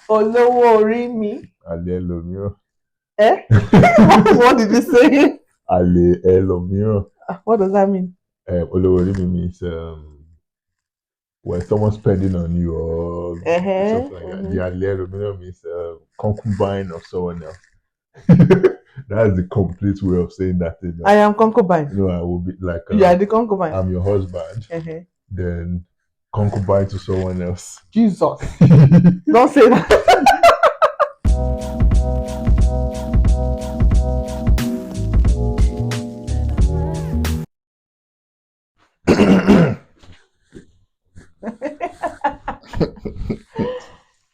Olówó orí mi. Ale Elomiro. Eh? What did you say? Ale Elomiro. What does that mean? Olówó orí mi means when someone's spending on you or something like that. The Ale Elomiro means concubine of someone else. That's the complete way of saying that thing. I am concubine. No, I will be like You are the concubine. I'm your husband. Then concubine to someone else. Jesus. Don't say that.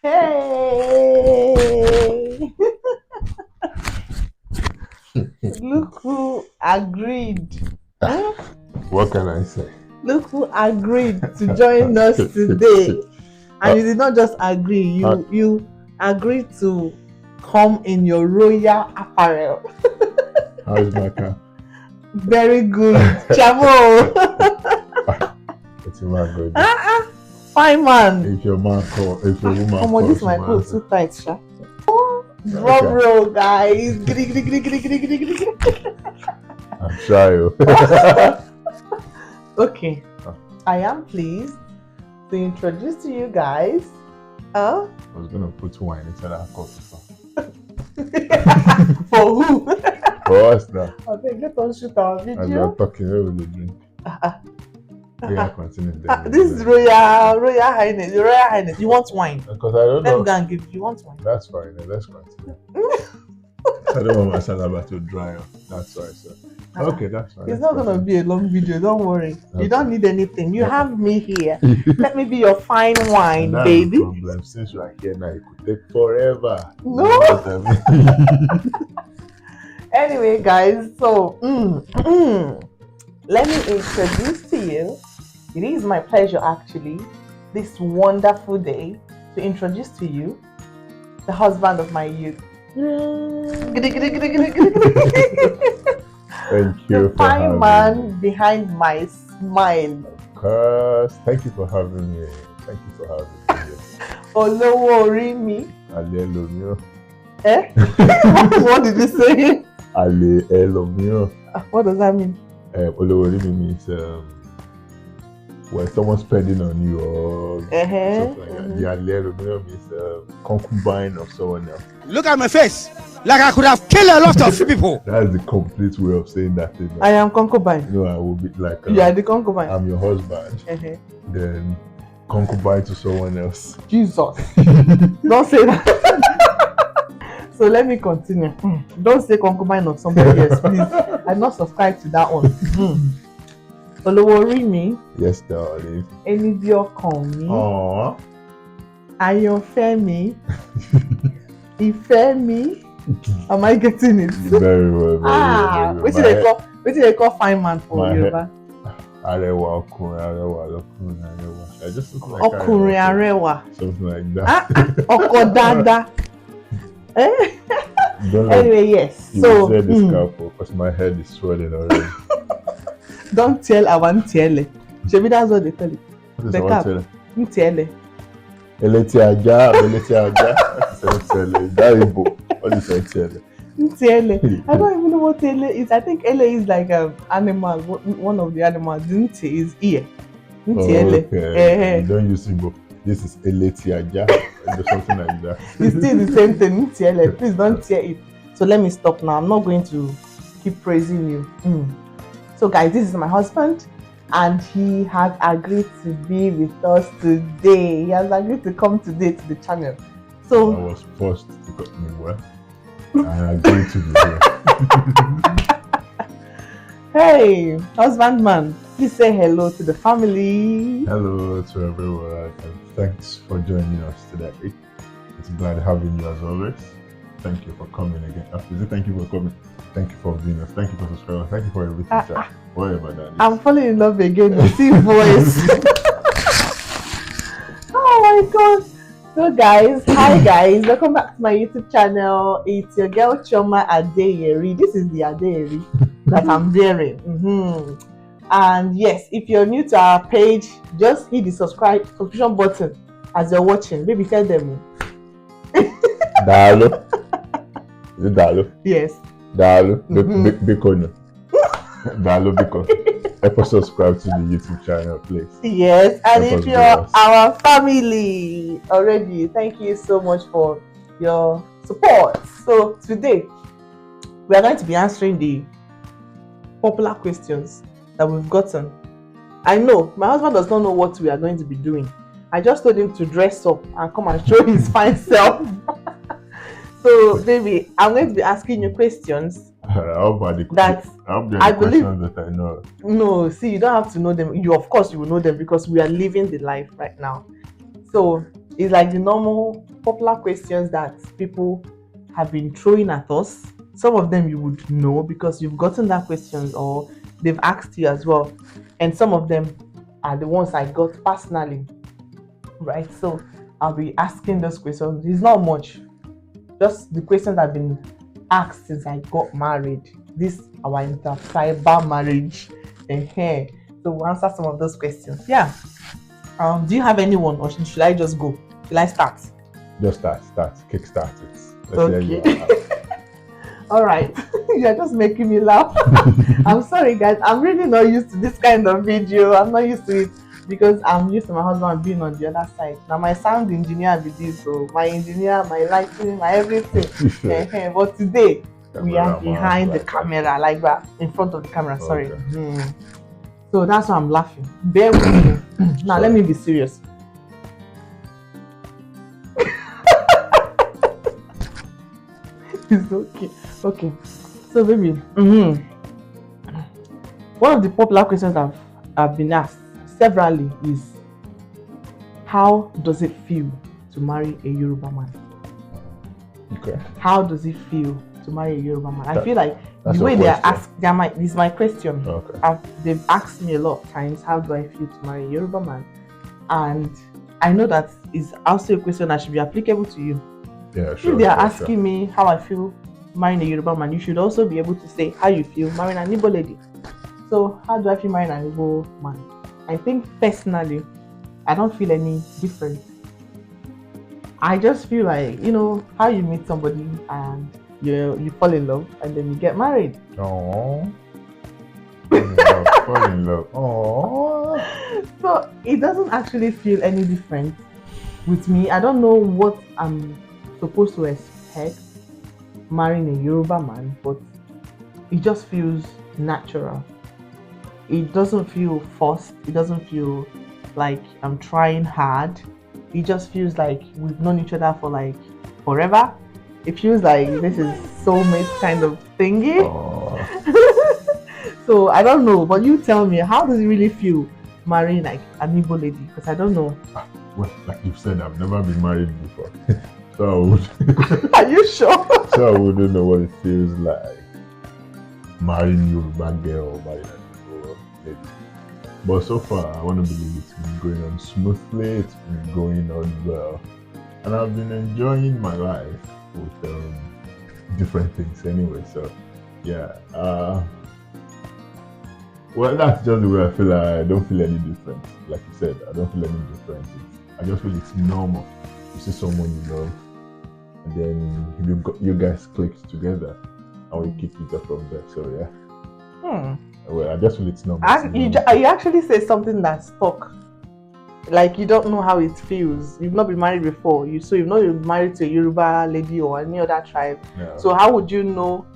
Hey. Look who agreed. What can I say? Look who agreed to join us today. And you did not just agree, you agreed to come in your royal apparel. How is my car? Very good. Chamo. It's a man good. Fine man. If your woman Come on, this my coat too tight, sha. Drum roll, guys. I'm shy. Okay. I am pleased to introduce to you guys. I was gonna put wine inside our coffee. For who? For us now. I think let us shoot our video. As we are talking, where will you drink? Yeah, continue. This is Royal Highness. Your Royal Highness. You want wine? Because I don't know. Let me go and give you. You want wine? That's fine. Let's continue. I don't want my salad to dry up. That's why, sir. Okay, that's fine. It's not gonna be a long video. Don't worry. Okay. You don't need anything. You have me here. Let me be your fine wine, baby. No problem. Since you are here now, it could take forever. No. Anyway, guys. So, let me introduce to you. It is my pleasure, actually, this wonderful day, to introduce to you the husband of my youth. Thank you the fine man behind my smile. Thank you for having me. Thank you for having me. Olówó orí mi. Ale Elomiro. Eh? What did you say? Ale Elomiro. What does that mean? Olówó orí mi means when someone's spending on you or something like that. The Ale Elomiro means concubine of someone else. Look at my face. Like I could have killed a lot of people. That's the complete way of saying that thing. I am concubine. No, I will be like you are the concubine. I'm your husband. Then concubine to someone else. Jesus. Don't say that. So let me continue. Don't say concubine of somebody else, please. I'm not subscribed to that one. Olówó orí mi. Yes, darling. Ẹni bí ọkàn mi. Aww. Àyànfẹ́ mi. Ìfẹ́ mi. Am I getting it? Very well. What do they call fine man for Yoruba? Arẹwà ọkùnrin, arẹwà lọkùnrin, arẹwà. I just look like ọkùnrin arẹwà. Something like that. Ọkọ dáadáa. Anyway, yes. You so said this careful because my head is swelling already. Don't tell Awan Tiele. Maybe that's what they tell it. The cap. Tiele. Eleti aja. That Igbo. What is Tiele? Tiele. I don't even know what Tiele is. I think Ele is like an animal. One of the animals. Nti is ear. Tiele. Okay. You don't use Igbo. This is Eleti aja. Something like that. It's still the same thing. Tiele. Please don't tear it. So let me stop now. I'm not going to keep praising you. So guys, this is my husband. And he has agreed to be with us today. He has agreed to come today to the channel. So I was forced to cut me well. I agreed to be here. Hey, husband man, please say hello to the family. Hello to everyone, and thanks for joining us today. It's glad having you as always. Thank you for coming again. Thank you for coming. Thank you for being us. Thank you for subscribing. Thank you for everything. Whatever that is. I'm falling in love again. You see voice. Oh my god. So guys, hi guys. Welcome back to my YouTube channel. It's your girl Chioma Adeyeri. This is the Adeyeri that I'm wearing. And yes, if you're new to our page, just hit the subscription button as you're watching. Baby, tell them. Dalo. Is it Dalo? Yes. Dalo. Bacon. Dalo Bacon. Help us subscribe to the YouTube channel, please. Yes, and Help if us you're grow us. our family already, thank you so much for your support. So today we are going to be answering the popular questions that we've gotten. I know my husband does not know what we are going to be doing. I just told him to dress up and come and show his fine self. So baby, I'm going to be asking you questions that I believe that I know. No, see, you don't have to know them. You, of course, you will know them because we are living the life right now. So it's like the normal popular questions that people have been throwing at us. Some of them you would know because you've gotten that question or they've asked you as well. And some of them are the ones I got personally. Right? So I'll be asking those questions. It's not much. Just the questions I've been asked since I got married. This our inter-cyber marriage. So we'll answer some of those questions. Yeah. Do you have anyone or should I just go? Should I start? Just start. Kickstart it. Let's okay. All right. You're just making me laugh. I'm sorry, guys. I'm really not used to this kind of video. I'm not used to it because I'm used to my husband being on the other side. Now my sound engineer be this, so my engineer, my lighting, my everything. But today we are behind the camera, like that, in front of the camera. Sorry. Okay. So that's why I'm laughing. Bear with me. Now let me be serious. It's okay. Okay. So baby, one of the popular questions I've been asked severally is, how does it feel to marry a Yoruba man? Okay. How does it feel to marry a Yoruba man? I feel like the way they are asked, this is my question. Okay. They've asked me a lot of times, how do I feel to marry a Yoruba man? And I know that is also a question that should be applicable to you. Yeah, sure. If they are asking me how I feel marrying a Yoruba man, you should also be able to say how you feel marrying an Igbo lady. So how do I feel marrying an Igbo man? I think personally, I don't feel any different. I just feel like, how you meet somebody and you fall in love and then you get married. Oh. Fall in love. Oh. So it doesn't actually feel any different with me. I don't know what I'm supposed to expect marrying a Yoruba man, but it just feels natural. It doesn't feel forced. It doesn't feel like I'm trying hard. It just feels like we've known each other for like forever. It feels like this is soulmate kind of thingy. So I don't know, but you tell me, how does it really feel marrying like an Igbo lady? Because I don't know. Well, like you said, I've never been married before. So I would. Are you sure? So I wouldn't know what it feels like marrying Yoruba girl or marrying an Igbo lady. But so far, I want to believe it's been going on smoothly. It's been going on well, and I've been enjoying my life with different things anyway. So yeah. Well, that's just the way I feel. I don't feel any different. Like you said, I don't feel any different. I just feel it's normal. You see someone you love, and then you guys clicked together, and we kick it up from there. So yeah. Well, I just feel it's normal. You actually say something that stuck. Like you don't know how it feels. You've not been married before. You've not been married to a Yoruba lady or any other tribe. Yeah. So how would you know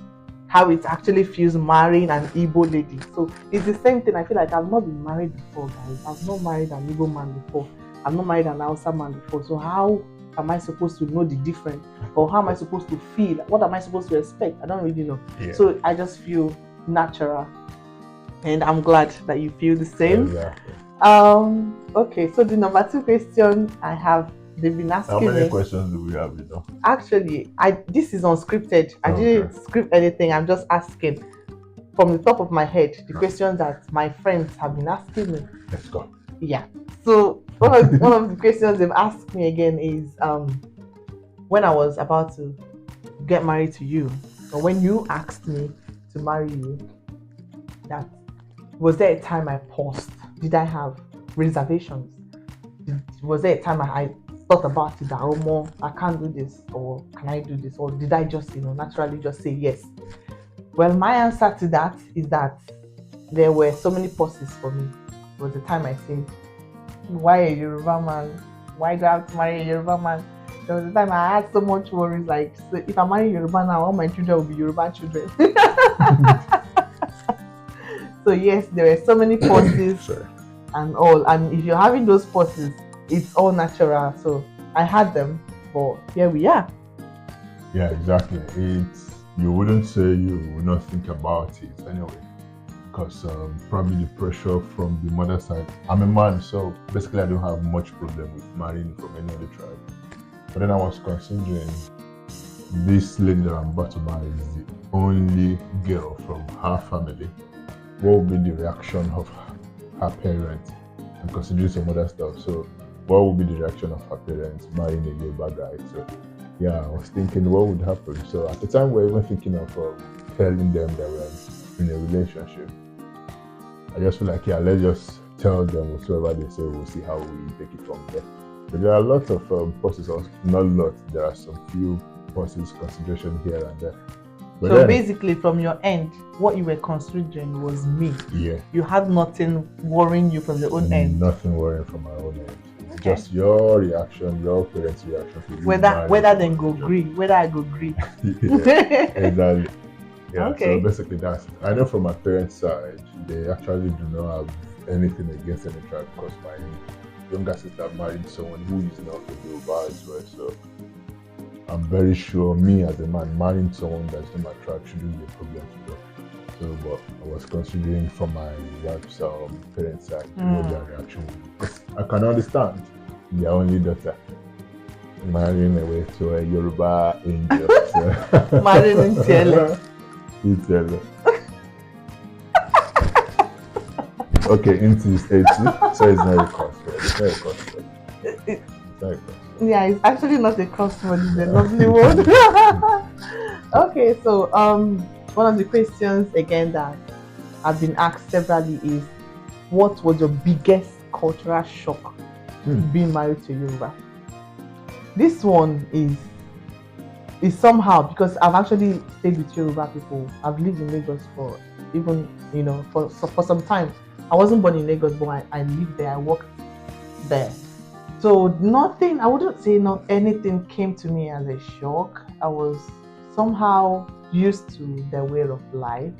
how it actually feels marrying an Igbo lady? So it's the same thing. I feel like I've not been married before, guys. I've not married an Igbo man before. I've not married an Hausa man before. So how am I supposed to know the difference? Or how am I supposed to feel? What am I supposed to expect? I don't really know. Yeah. So I just feel natural. And I'm glad that you feel the same. Exactly. Okay, so the number 2 question I have, they've been asking me. How many questions do we have, Actually, this is unscripted. I didn't script anything. I'm just asking from the top of my head the questions that my friends have been asking me. Let's go. Yeah. So one of the questions they've asked me again is when I was about to get married to you, or when you asked me to marry you, that was there a time I paused? Did I have reservations? Was there a time I thought about it that, oh, more, I can't do this, or can I do this, or did I just, naturally just say yes? Well, my answer to that is that there were so many pauses for me. There was the time I said, why a Yoruba man? Why do I have to marry a Yoruba man? There was a time I had so much worries, like, so if I marry Yoruba now, all my children will be Yoruba children. So yes, there were so many pauses and all. And if you're having those pauses, it's all natural. So I had them, but here we are. Yeah, exactly. You wouldn't say you would not think about it anyway, because probably the pressure from the mother side. I'm a man, so basically I don't have much problem with marrying from any other tribe. But then I was considering, this lady that I'm about to marry is the only girl from her family. What would be the reaction of her parents? And considering some other stuff. So what would be the reaction of her parents marrying a Yoruba guy? So yeah, I was thinking what would happen. So at the time we were even thinking of telling them that we're in a relationship. I just feel like, yeah, let's just tell them whatsoever they say, we'll see how we take it from there. But there are lots of pauses, not lots, there are some few pauses, consideration here and there. But so then, basically, from your end, what you were considering was me. Yeah. You had nothing worrying you from your own end. Nothing worrying from my own end. It's just your reaction, your parents' reaction to you. Whether they go agree, whether I go agree. Yeah, exactly. Yeah. Okay. So basically, that's. I know from my parents' side, they actually do not have anything against any tribe, because my younger sister married someone who is not a Yoruba as well. So I'm very sure me as a man marrying someone that's not my tribe shouldn't be a problem to them. So, but I was considering from my wife's parents' side, what their reaction would be. I can understand their only daughter marrying away to a Yoruba angel. So. Marrying in Tiele. Okay, into his 80, so it's not a cost. It's not a cost. Yeah, it's actually not a cost word, it's a lovely word. Okay, so one of the questions again that I've been asked severally is, what was your biggest cultural shock being married to Yoruba? This one is somehow, because I've actually stayed with Yoruba people. I've lived in Lagos for even, for some time. I wasn't born in Lagos, but I lived there, I worked there. So nothing, I wouldn't say not anything came to me as a shock. I was somehow used to their way of life.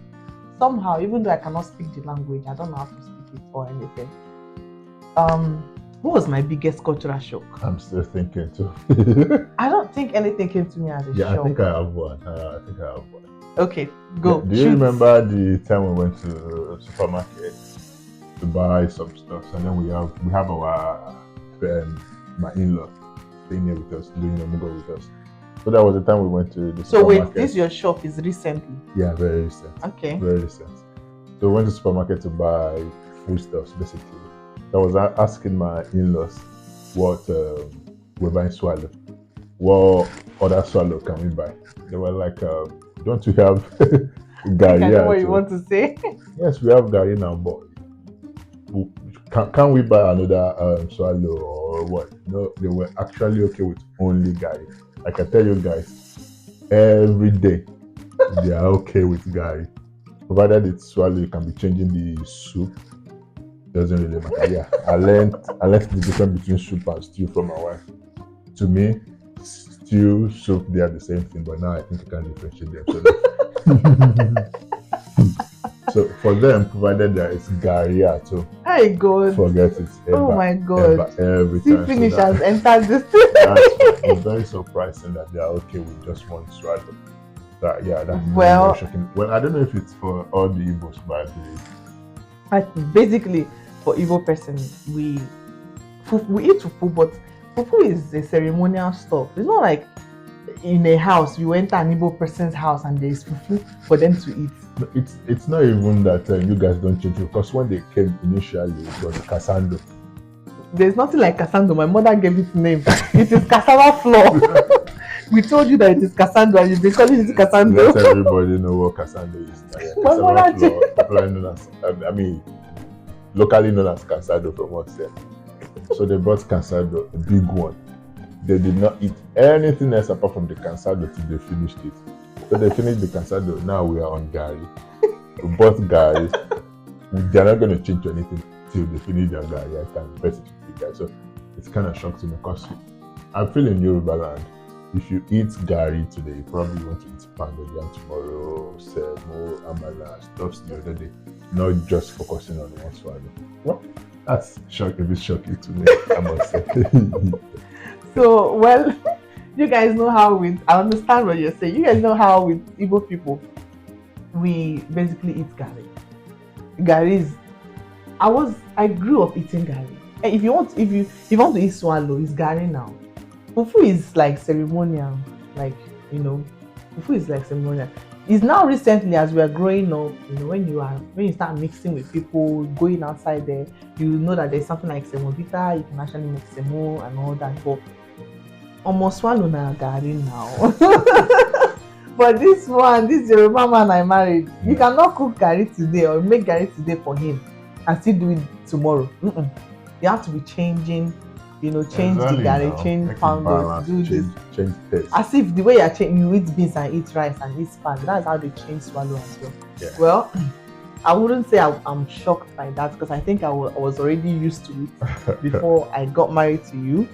Somehow, even though I cannot speak the language, I don't know how to speak it or anything. What was my biggest cultural shock? I'm still thinking too. I don't think anything came to me as a shock. Yeah, I think I have one. Okay, go. Do you remember the time we went to a supermarket to buy some stuff, and then we have our my in-law staying here with us, doing Omugo with us. So that was the time we went to the supermarket. So wait, this your shock is recently? Yeah, very recent. Okay. Very recent. So we went to the supermarket to buy foodstuffs, basically. I was asking my in-laws what we're buying swallow. What other swallow can we buy? They were like, don't you have Gary? I know what you want to say. Yes, we have Gary now, but can we buy another swallow or what? No, they were actually okay with only Gary. I can tell you guys, every day they are okay with Gary. Provided it's swallow, you can be changing the soup. Doesn't really matter. Yeah, I learned the difference between soup and stew from my wife. To me, stew, soup, they are the same thing, but now I think I can differentiate them. So for them, provided there is Gary too. Hi God. Forget it. Oh my God. Every See, time. finish has entered this. It's very surprising that they are okay with just one swallow. That's very shocking. Well, I don't know if it's for all the Igbos, but I believe. Basically, for Igbo person, we eat fufu, but fufu is a ceremonial stuff. It's not like in a house you enter an Igbo person's house and there is fufu for them to eat. It's not even that you guys don't change it, because when they came initially, it was Kasando. There's nothing like Kasando. My mother gave it name. It is cassava flour. We told you that it is Kasando and you've been calling it Kasando. Let everybody know what Kasando is. Cassava flour, popularly known as, locally known as Kasando from us here. So they brought Kasando, a big one. They did not eat anything else apart from the cansado till they finished it. So they finished the cansado. Now we are on gari. We bought gari. They're not going to change anything till they finish their gari. I can bet it to you guys. So it's kind of shocked to me because I feel in Yoruba land, if you eat gari today, you probably want to eat pounded yam tomorrow, semo, amala, stuff the other day, not just focusing on one swallow. Well, that's a bit shocking to me, I must say. So, well, you guys know how I understand what you're saying. You guys know how with Igbo people, we basically eat gari. Gari is, I grew up eating gari. And if you want to eat swallow, it's gari now. Fufu is like ceremonial, like, fufu is like ceremonial. It's now recently as we are growing up, when you start mixing with people, going outside there, you know that there's something like semovita, you can actually make semo and all that. But almost swallow na gari now. But this Yoruba man I married, you cannot cook gari today or make gari today for him and still do it tomorrow. You have to be changing. Change exactly the gari, change pounders, do this. Change taste. As if the way you eat beans and eat rice and eat spag, that's how they change swallow as well. Yeah. Well, I wouldn't say I'm shocked by that because I think I was already used to it before I got married to you.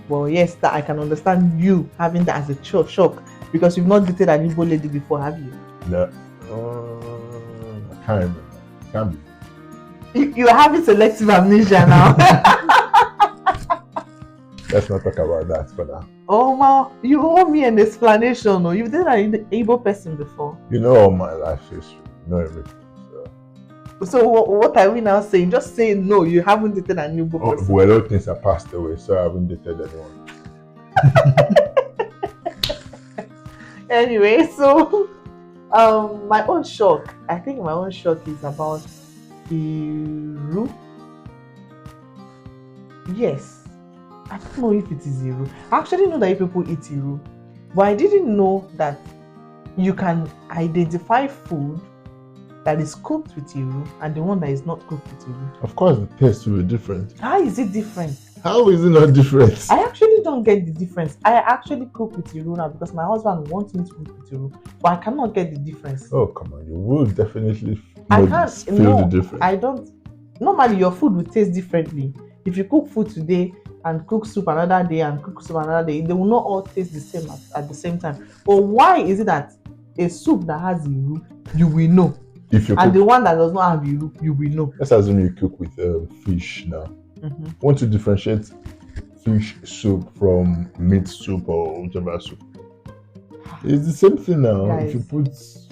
But yes, that I can understand you having that as a shock because you've not dated an Igbo lady before, have you? No. I can't remember. Can't be. You're having selective amnesia now. Let's not talk about that for now. Oh ma, you owe me an explanation. You've dated an Igbo person before. You know all my life history. You know everything. So what are we now saying? Just saying no, you haven't dated an Igbo person. Well, all things are passed away, so I haven't dated anyone. Anyway, so my own shock. I think my own shock is about Iru. Yes. I don't know if it is Iru. I actually know that people eat Iru, but I didn't know that you can identify food that is cooked with Iru and the one that is not cooked with Iru. Of course, the taste will be different. How is it different? How is it not different? I actually don't get the difference. I actually cook with Iru now because my husband wants me to cook with Iru, but I cannot get the difference. Oh, come on. You will definitely feel the difference. I don't. Normally, your food will taste differently. If you cook food today and cook soup another day and cook soup another day, they will not all taste the same at the same time. But why is it that a soup that has Iru, you will know? The one that does not have Iru, you will know. Let's assume you cook with fish now. Mm-hmm. Want to differentiate fish soup from meat soup or whichever soup? It's the same thing now. Guys. If you put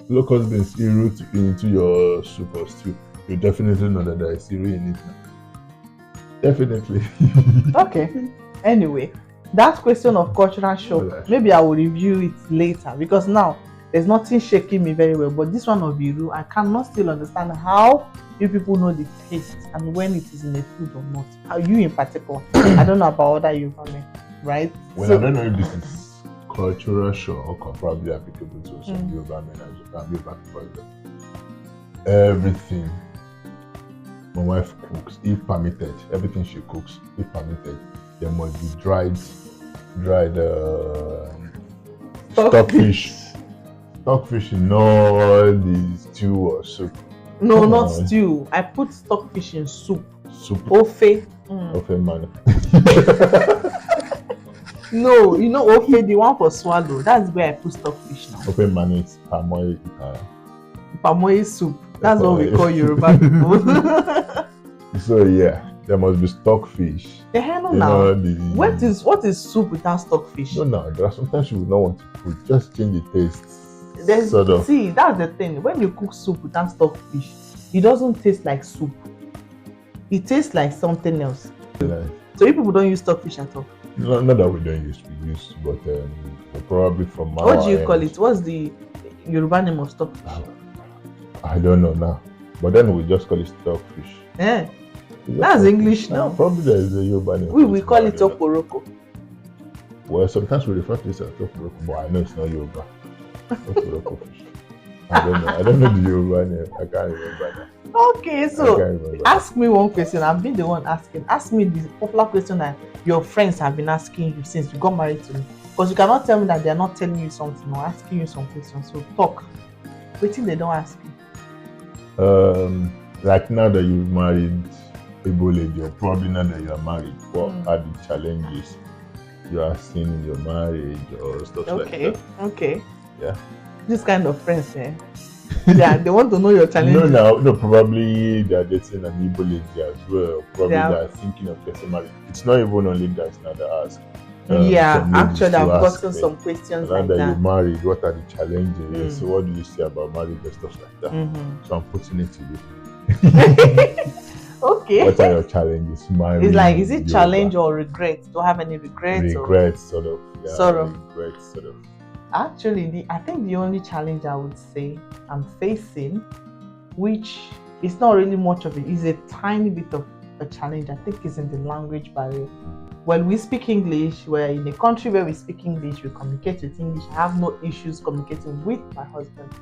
locust beans Iru into your soup or stew, you definitely know that there is Iru in it now. Definitely. Okay. Anyway, that question of cultural shock, maybe I will review it later because now there's nothing shaking me very well. But this one of Iru, I cannot still understand how you people know the taste and when it is in the food or not. How you in particular? I don't know about other Yoruba men, right? Well, so, I don't know if this is cultural shock or probably applicable to some Yoruba men as well. Yoruba people. Everything my wife cooks, if permitted, everything she cooks, if permitted, there must be dried stockfish. Stockfish in all the stew or soup. No, not stew. I put stockfish in soup. Soup. Ofe. Ofe man. No, you know Ofe, the one for swallow. That's where I put stockfish now. Ofe man is pamoy. Pamoy soup. That's what we call Yoruba people. So yeah, there must be stockfish. The hell now. What is soup without stockfish? No, there are sometimes you will not want to put. Just change the taste. See, that's the thing. When you cook soup without stockfish, it doesn't taste like soup. It tastes like something else. Nice. So you people don't use stockfish at all? No, not that we don't use. We use, but probably from our What do you call it? What's the Yoruba name of stockfish? I don't know now. But then we just call it stockfish. Yeah. That's English now. Probably there is a Yoruba name. We call it oporoko. Well, sometimes we refer to it as oporoko, but I know it's not Yoruba. Oporoko fish. I don't know the Yoruba name. I can't remember that. Okay, so ask me one question. I've been the one asking. Ask me the popular question that your friends have been asking you since you got married to me. Because you cannot tell me that they are not telling you something or asking you some questions. So talk. Wait till they don't ask you. Like now that you've married Igbo lady, or probably now that you are married, what are the challenges you are seeing in your marriage or stuff like that? Okay. Yeah. This kind of friends, yeah, they want to know your challenges. No, probably they are dating an Igbo lady as well. Probably they are thinking of getting married. It's not even only guys now that ask. Actually, I've gotten some questions now like that that. you're married, what are the challenges? So what do you say about marriage and stuff like that? So I'm putting it to you. Okay. What are your challenges? It's like, is it challenge or regret? Do I have any regrets? Regrets, sort of. Yeah, sort of. Regrets, sort of. Actually, I think the only challenge I would say I'm facing, which is not really much of it, is a tiny bit of a challenge. I think is in the language barrier. Well, we speak English. We're in a country where we speak English. We communicate with English. I have no issues communicating with my husband.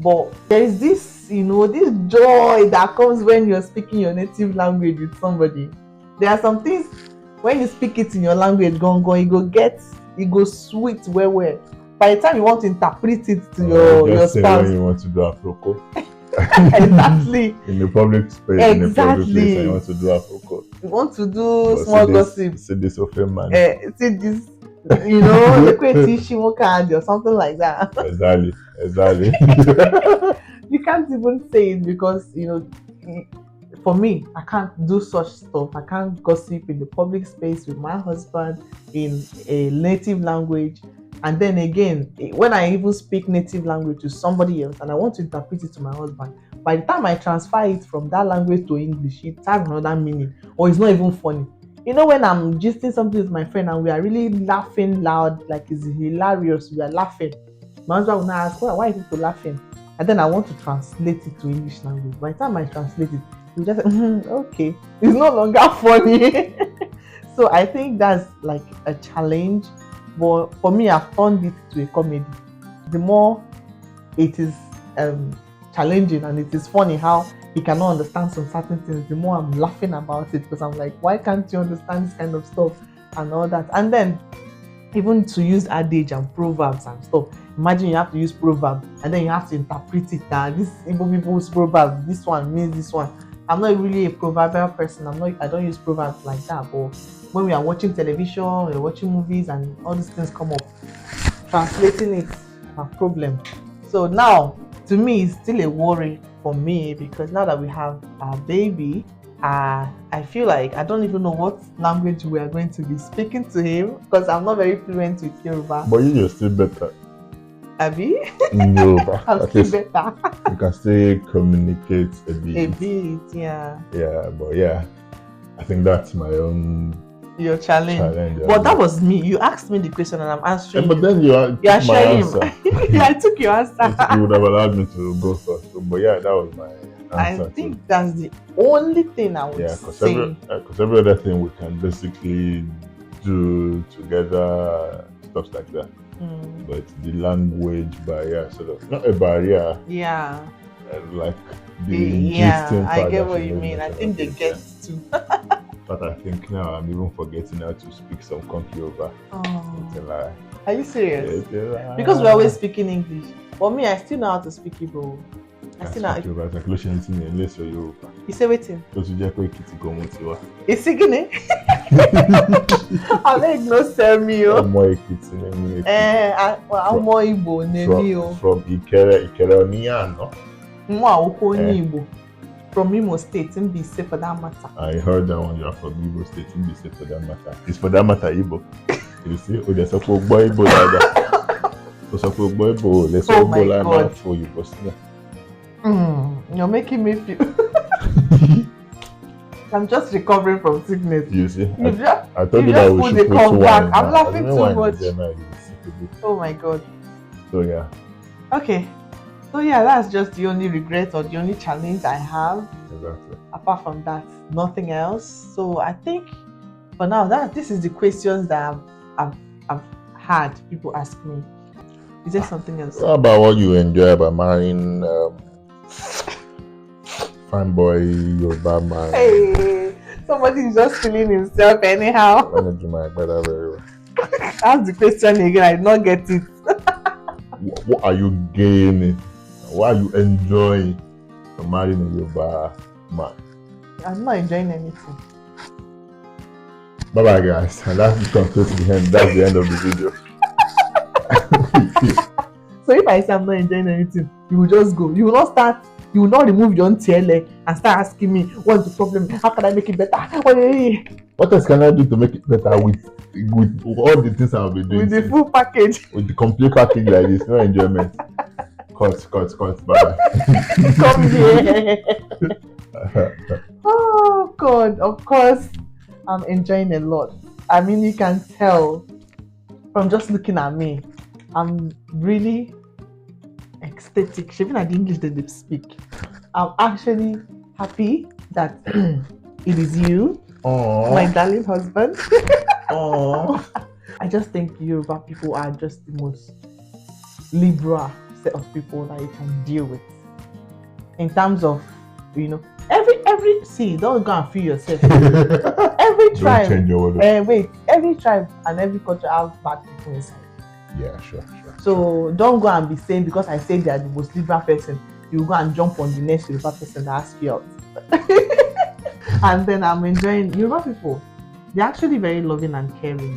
But there is this, this joy that comes when you're speaking your native language with somebody. There are some things when you speak it in your language, you go sweet well. By the time you want to interpret it to your spouse, when you want to do aproko. Exactly. In the public space, exactly. In the public place, and you want to do aproko. You want to do small gossip. See this offend man. See this, or something like that. Exactly. You can't even say it because for me, I can't do such stuff. I can't gossip in the public space with my husband in a native language. And then again, when I even speak native language to somebody else and I want to interpret it to my husband, by the time I transfer it from that language to English, it has another meaning, or it's not even funny. When I'm gisting something with my friend and we are really laughing loud, like it's hilarious, we are laughing. My husband will now ask, why are people laughing? And then I want to translate it to English language. By the time I translate it, we just say, okay, it's no longer funny. So I think that's like a challenge. But for me, I've turned it to a comedy. The more it is challenging and it is funny how he cannot understand some certain things, the more I'm laughing about it, because I'm like, why can't you understand this kind of stuff and all that? And then even to use adage and proverbs and stuff. Imagine you have to use proverb and then you have to interpret it. Now this Igbo people's proverb, this one means this one. I'm not really a proverbial person. I don't use proverbs like that. But when we are watching television, we're watching movies and all these things come up, translating it is a problem. So now, to me, it's still a worry for me, because now that we have our baby, I feel like I don't even know what language we are going to be speaking to him, because I'm not very fluent with Yoruba. But you're still better. Abi? In Yoruba. I'm still better. You can still communicate a bit. A bit, yeah. Yeah, but yeah, I think that's my own your challenge. But that was me. You asked me the question and I'm answering. But then you are sharing. Yeah, I took your answer. You would have allowed me to go first. But yeah, that was my answer. I think that's the only thing I would say. Because every other thing we can basically do together, stuff like that. But the language barrier, sort of, not a barrier. Yeah. Like the I get what you mean. I think they get to. But I think now I'm even forgetting how to speak some country over. Oh. Are you serious? Yeah. Because we're always speaking English. For me, I still know how to speak Igbo. I still know how to speak Igbo. You say waiting. Because you just kitty go motiwa. Is singing it? I'll let no sell me. I'm more kitty. I'm more Igbo. From Ikere Oniya, no? Igbo. From Imo State, Mbise for that matter. I heard that one. You are from Imo State, Mbise for that matter. It's for that matter, Igbo. You see, there's a boy Igbo like that. There's a boy Igbo. Let's go like that for you, You're making me feel. I'm just recovering from sickness. You see, I told you that we should put wine. I'm laughing too much. Oh my god. So yeah. Okay. So yeah, that's just the only regret or the only challenge I have. Exactly. Apart from that, nothing else. So I think for now this is the questions that I've had people ask me. Is there something else? What about what you enjoy about marrying fine boy Yoruba man? Hey, somebody is just feeling himself anyhow. I want to do my better very well. Ask the question again. I did not get it. What are you gaining? What are you enjoying from marrying a Yoruba man? I'm not enjoying anything. Bye bye, guys. And that's the end. That's the end of the video. So if I say I'm not enjoying anything, you will just go. You will not start. You will not remove your own TL and start asking me what's the problem? How can I make it better? What else can I do to make it better with all the things I'll be doing? With the full package. With the complete package like this, no enjoyment. Cut. Bye. Come here. Oh God! Of course, I'm enjoying a lot. I mean, you can tell from just looking at me. I'm really ecstatic. Even at the English that they speak, I'm actually happy that it is you, my darling husband. I just think Yoruba people are just the most liberal set of people that you can deal with in terms of, every see, don't go and feel yourself. Every tribe, every tribe and every culture have bad people inside. Yeah, sure. So don't go and be saying because I say they are the most liberal person, you go and jump on the next Yoruba person that asks you out. And then I'm enjoying Yoruba people. They're actually very loving and caring.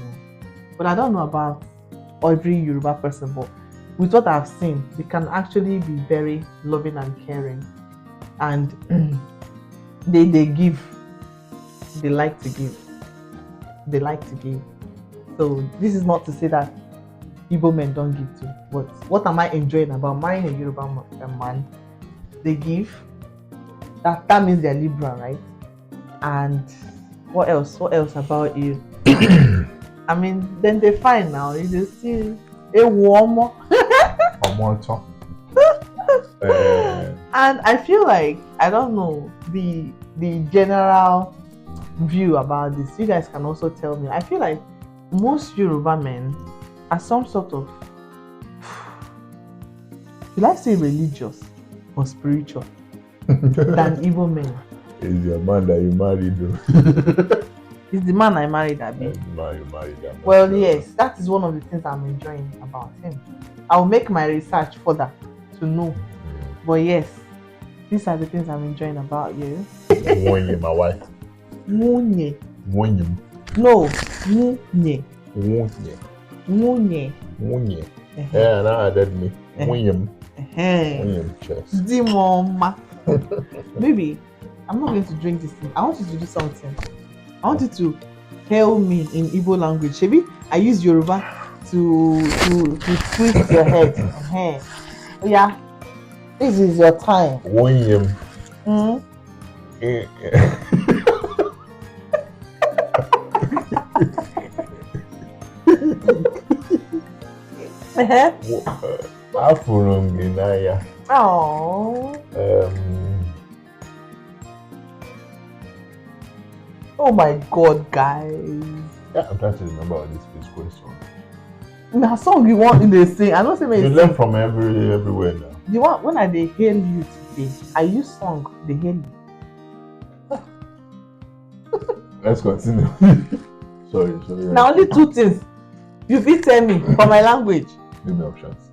But I don't know about every Yoruba person, but with what I've seen, they can actually be very loving and caring. And they give. They like to give. So this is not to say that Igbo men don't give too. But what am I enjoying about marrying a Yoruba man? They give. That means they're liberal, right? And what else about you? I mean, then they're fine now. You just see a warmer. And I feel like, I don't know, the general view about this, you guys can also tell me. I feel like most Yoruba men are some sort of, should I say religious or spiritual than Igbo men. Is your man that you married though? It's the man I married, Abi. You married that. Well, yes, that is one of the things I'm enjoying about him. I'll make my research further to know. But yes, these are the things I'm enjoying about you. Munye, my wife. Munye. No, Munye. Yeah, now I did me. Munye chest. Dimoma. Baby, I'm not going to drink this thing. I want you to do something. I want you to hail me in Igbo language. Shebi, I use Yoruba to twist your head. Yeah. This is your time. William. Afurum Ginaya. Oh. Oh my God, guys. Yeah, I'm trying to remember what this question. The song you want in the sing. I don't say you learn from everywhere now. The one when I they hail you today, I use song they hail you. Let's continue. sorry. Now only two things. You fit tell me for my language. Give me options.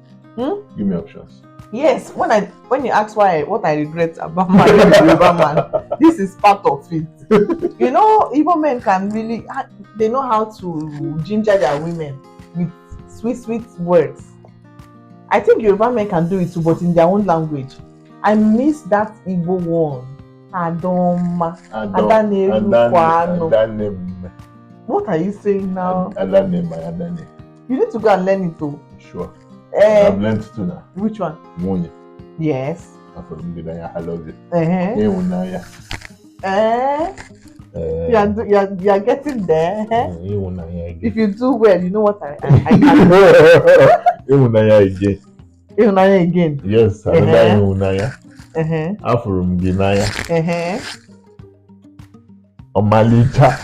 Give me options. Yes, when you ask what I regret about marrying a Yoruba man, this is part of it. Igbo men can really, they know how to ginger their women with sweet words. I think Yoruba men can do it too, but in their own language. I miss that Igbo one. Adoma. Adanem. What are you saying now? Adanem. You need to go and learn it too. Sure. I've learned too now. Which one? Munye. Yes. I love it. You are getting there. If you do well, you know what I can do. Again. Yes, another Afurum Ginaya. Omalicha.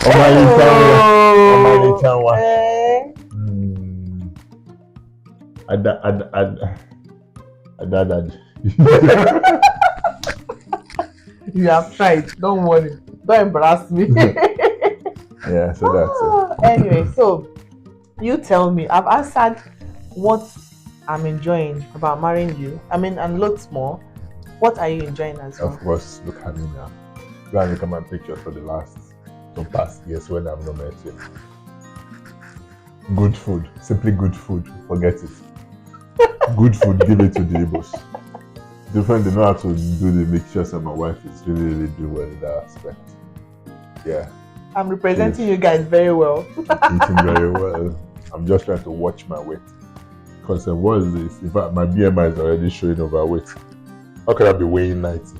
You have tried. Don't worry. Don't embarrass me. Yeah, so that's it. Anyway, so you tell me. I've answered what I'm enjoying about marrying you. I mean, and lots more. What are you enjoying as well? Of course, look at me now. Go and look at my pictures for the past years when I've not met you. Good food, simply good food. Forget it. Good food, give it to the Igbos. Different, they know how to do the mixtures, and my wife is really doing well in that aspect. Yeah. I'm representing you guys very well. Eating very well. I'm just trying to watch my weight. Because what is this? In fact, my BMI is already showing overweight. How can I be weighing 90?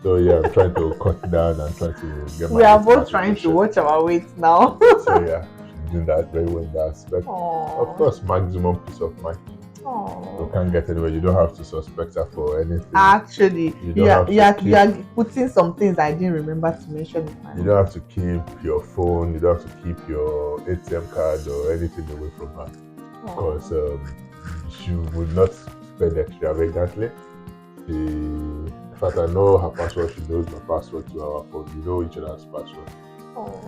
So yeah, I'm trying to cut down and try to get my We are weight both back trying in to shape. watch our weight now. So yeah, she's doing that very well in that aspect. Aww. Of course, maximum peace of mind. Aww. You can't get anywhere. You don't have to suspect her for anything. Actually, you are putting some things I didn't remember to mention. You don't have to keep your phone. You don't have to keep your ATM card or anything away from her, because she would not spend extravagantly. In fact, I know her password. She knows my password to our phone. We know each other's password.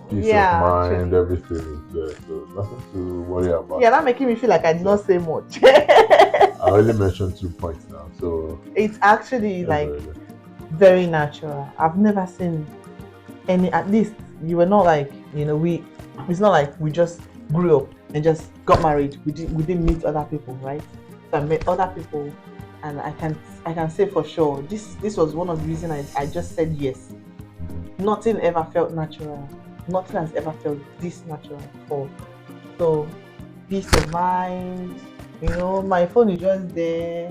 Peace of mind, everything is there, so nothing to worry about. Yeah, that's making me feel like I did not say much. I only mentioned 2 points now, so it's actually very natural. I've never seen any. At least you were not like, it's not like we just grew up and just got married. We didn't meet other people, right? So I met other people, and I can say for sure this was one of the reasons I just said yes. Nothing ever felt natural. Nothing has ever felt this natural before. So peace of mind. My phone is just there.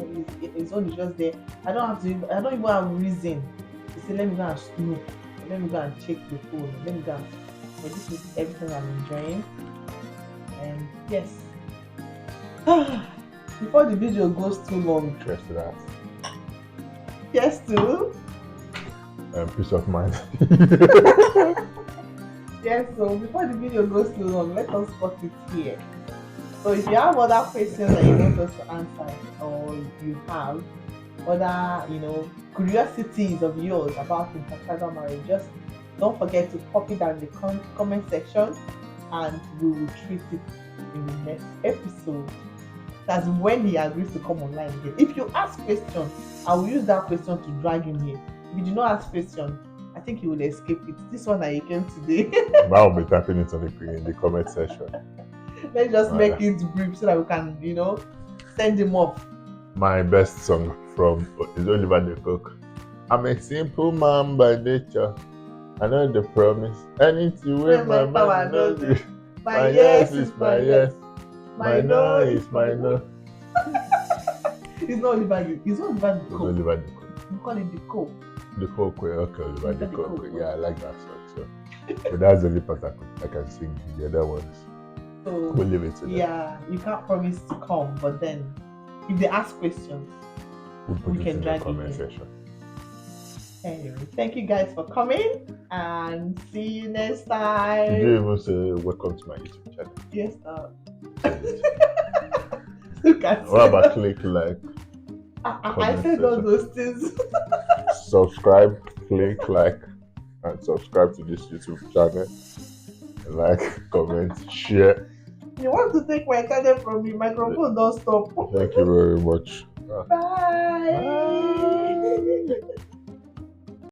His phone is just there. I don't even have a reason to say let me go and snoop. Let me go and check the phone. Let me go. But this is everything I'm enjoying. And yes. Before the video goes too long. cheers to that. Yes to. Peace of mind. Yes, so before the video goes too long, let us cut it here. So if you have other questions that you want us to answer, or you have other, curiosities of yours about intertribal marriage, just don't forget to pop it down in the comment section, and we will treat it in the next episode. That's when he agrees to come online again. If you ask questions, I will use that question to drag him here. If you do not ask questions, I think he will escape it. This one that he came today. I'll be typing it in the comment section. Let's just make it brief so that we can, send him off. My best song is Oliver the Cook. I'm a simple man by nature. I know the promise. Anything with my power knows. My yes is my yes. My no is my no. It's not Oliver. It's not Oliver the Cook. It's Oliver the Cook. You call it the Cook. The Cook, okay, Oliver the Cook. Yeah, I like that song. So that's the only part I can sing. The other ones, we'll leave it to them. Yeah, you can't promise to come, but then if they ask questions, we can drag in the comment section. Anyway, thank you guys for coming, and see you next time. Did you even say welcome to my YouTube channel? Yes, Look at what about click like? I said all those things. Subscribe, click like, and subscribe to this YouTube channel. Like, comment, share. You want to take my channel from me? Microphone don't stop. Thank you very much. Bye.